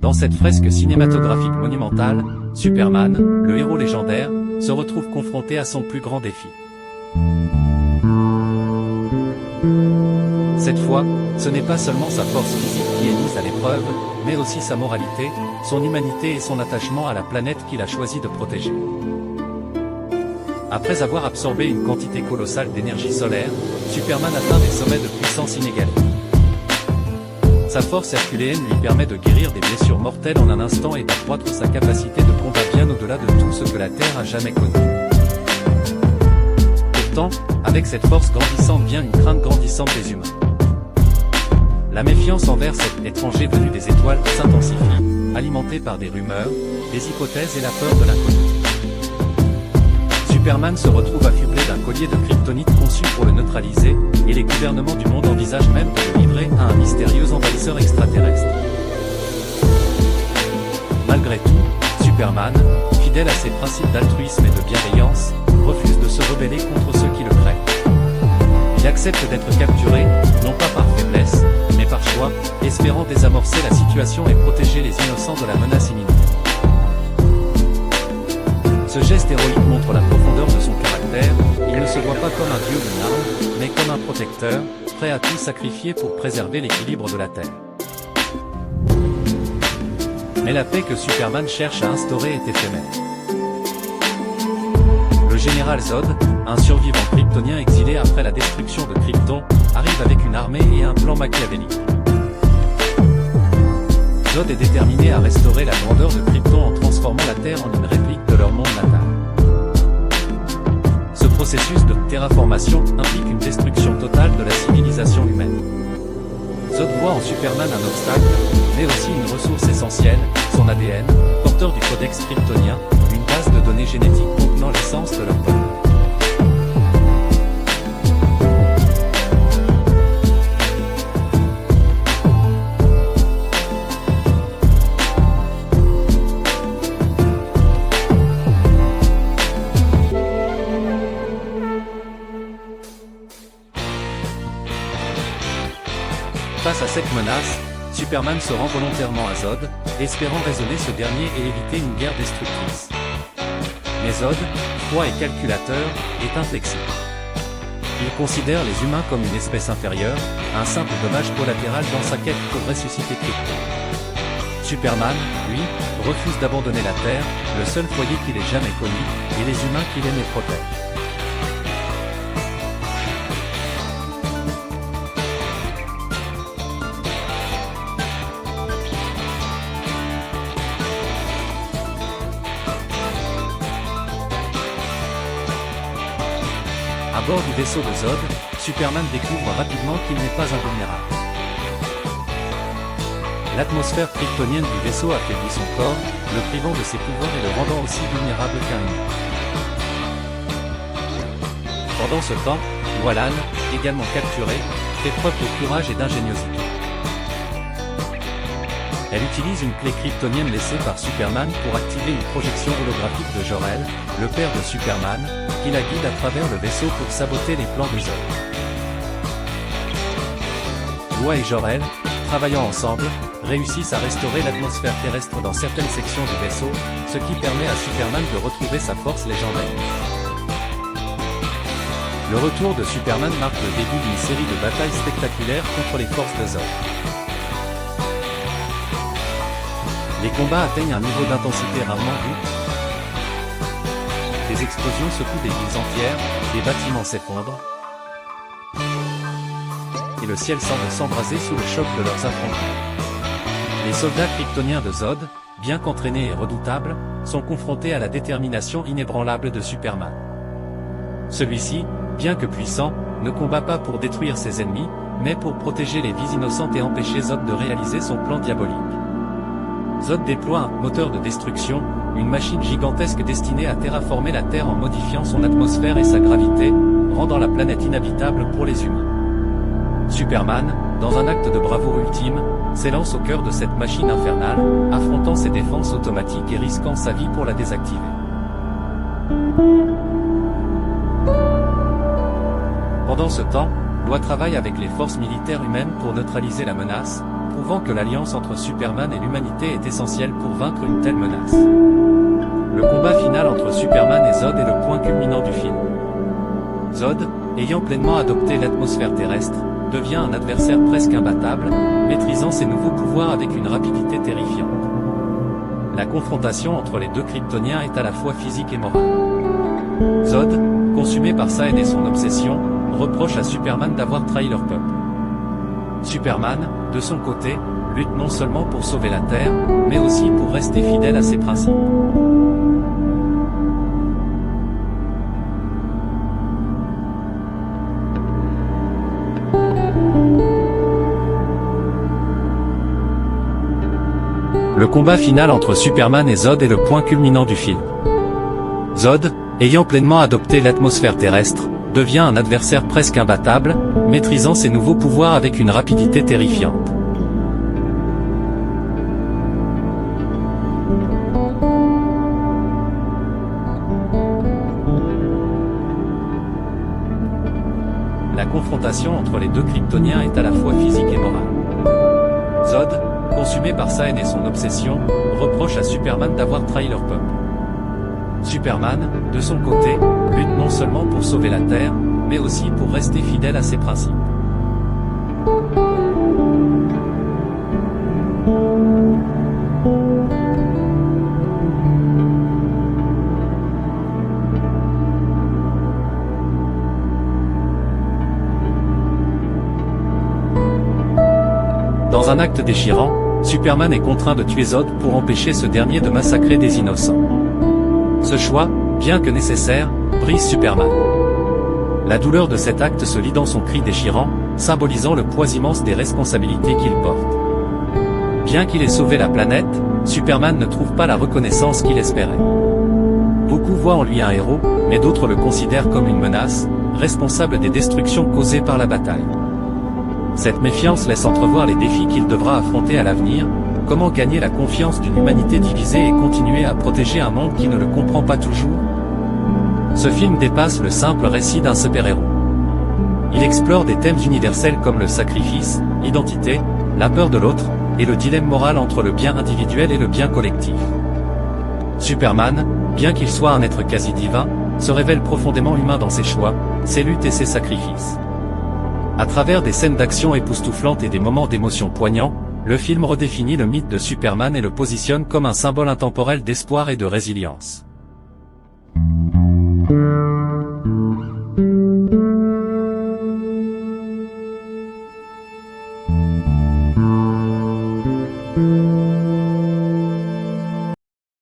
Dans cette fresque cinématographique monumentale, Superman, le héros légendaire, se retrouve confronté à son plus grand défi. Cette fois, ce n'est pas seulement sa force physique qui est mise à l'épreuve, mais aussi sa moralité, son humanité et son attachement à la planète qu'il a choisi de protéger. Après avoir absorbé une quantité colossale d'énergie solaire, Superman atteint des sommets de puissance inégalés. Sa force herculéenne lui permet de guérir des blessures mortelles en un instant et d'accroître sa capacité de combat bien au-delà de tout ce que la Terre a jamais connu. Pourtant, avec cette force grandissante vient une crainte grandissante des humains. La méfiance envers cet étranger venu des étoiles s'intensifie, alimentée par des rumeurs, des hypothèses et la peur de l'inconnu. Superman se retrouve affublé d'un collier de kryptonite conçu pour le neutraliser, et les gouvernements du monde envisagent même de le livrer à un mystérieux envahisseur extraterrestre. Malgré tout, Superman, fidèle à ses principes d'altruisme et de bienveillance, refuse de se rebeller contre ceux qui le craignent. Il accepte d'être capturé, non pas par faiblesse, mais par choix, espérant désamorcer la situation et protéger les innocents de la menace imminente. Ce geste héroïque montre la profondeur de son caractère, il ne se voit pas comme un dieu ou une arme, mais comme un protecteur, prêt à tout sacrifier pour préserver l'équilibre de la Terre. Mais la paix que Superman cherche à instaurer est éphémère. Le général Zod, un survivant kryptonien exilé après la destruction de Krypton, arrive avec une armée et un plan machiavélique. Zod est déterminé à restaurer la grandeur de Krypton en transformant la Terre en une réplique de leur monde natal. Ce processus de terraformation implique une destruction totale de la civilisation humaine. Zod voit en Superman un obstacle, mais aussi une ressource essentielle, son ADN, porteur du codex kryptonien, une base de données génétiques contenant l'essence de leur peuple. Face à cette menace, Superman se rend volontairement à Zod, espérant raisonner ce dernier et éviter une guerre destructrice. Mais Zod, froid et calculateur, est inflexible. Il considère les humains comme une espèce inférieure, un simple dommage collatéral dans sa quête pour ressusciter Krypton. Superman, lui, refuse d'abandonner la Terre, le seul foyer qu'il ait jamais connu, et les humains qu'il aime et protège. À bord du vaisseau de Zod, Superman découvre rapidement qu'il n'est pas invulnérable. L'atmosphère kryptonienne du vaisseau affaiblit son corps, le privant de ses pouvoirs et le rendant aussi vulnérable qu'un humain. Pendant ce temps, Wallan, également capturée, fait preuve de courage et d'ingéniosité. Elle utilise une clé kryptonienne laissée par Superman pour activer une projection holographique de Jor-El, le père de Superman, qui la guide à travers le vaisseau pour saboter les plans de Zod. Lois et Jor-El, travaillant ensemble, réussissent à restaurer l'atmosphère terrestre dans certaines sections du vaisseau, ce qui permet à Superman de retrouver sa force légendaire. Le retour de Superman marque le début d'une série de batailles spectaculaires contre les forces de Zod. Les combats atteignent un niveau d'intensité rarement vu. Des explosions secouent des villes entières, des bâtiments s'effondrent, et le ciel semble s'embraser sous le choc de leurs affrontements. Les soldats kryptoniens de Zod, bien qu'entraînés et redoutables, sont confrontés à la détermination inébranlable de Superman. Celui-ci, bien que puissant, ne combat pas pour détruire ses ennemis, mais pour protéger les vies innocentes et empêcher Zod de réaliser son plan diabolique. Zod déploie un moteur de destruction, une machine gigantesque destinée à terraformer la Terre en modifiant son atmosphère et sa gravité, rendant la planète inhabitable pour les humains. Superman, dans un acte de bravoure ultime, s'élance au cœur de cette machine infernale, affrontant ses défenses automatiques et risquant sa vie pour la désactiver. Pendant ce temps, Lois travaille avec les forces militaires humaines pour neutraliser la menace, prouvant que l'alliance entre Superman et l'humanité est essentielle pour vaincre une telle menace. Le combat final entre Superman et Zod est le point culminant du film. Zod, ayant pleinement adopté l'atmosphère terrestre, devient un adversaire presque imbattable, maîtrisant ses nouveaux pouvoirs avec une rapidité terrifiante. La confrontation entre les deux Kryptoniens est à la fois physique et morale. Zod, consumé par sa haine et son obsession, reproche à Superman d'avoir trahi leur peuple. Superman, de son côté, lutte non seulement pour sauver la Terre, mais aussi pour rester fidèle à ses principes. Le combat final entre Superman et Zod est le point culminant du film. Zod, ayant pleinement adopté l'atmosphère terrestre, devient un adversaire presque imbattable, maîtrisant ses nouveaux pouvoirs avec une rapidité terrifiante. La confrontation entre les deux Kryptoniens est à la fois physique et morale. Zod, consumé par sa haine et son obsession, reproche à Superman d'avoir trahi leur peuple. Superman, de son côté, lutte non seulement pour sauver la Terre, mais aussi pour rester fidèle à ses principes. Dans un acte déchirant, Superman est contraint de tuer Zod pour empêcher ce dernier de massacrer des innocents. Ce choix, bien que nécessaire, brise Superman. La douleur de cet acte se lit dans son cri déchirant, symbolisant le poids immense des responsabilités qu'il porte. Bien qu'il ait sauvé la planète, Superman ne trouve pas la reconnaissance qu'il espérait. Beaucoup voient en lui un héros, mais d'autres le considèrent comme une menace, responsable des destructions causées par la bataille. Cette méfiance laisse entrevoir les défis qu'il devra affronter à l'avenir. Comment gagner la confiance d'une humanité divisée et continuer à protéger un monde qui ne le comprend pas toujours? Ce film dépasse le simple récit d'un super-héros. Il explore des thèmes universels comme le sacrifice, l'identité, la peur de l'autre, et le dilemme moral entre le bien individuel et le bien collectif. Superman, bien qu'il soit un être quasi divin, se révèle profondément humain dans ses choix, ses luttes et ses sacrifices. À travers des scènes d'action époustouflantes et des moments d'émotion poignants, le film redéfinit le mythe de Superman et le positionne comme un symbole intemporel d'espoir et de résilience.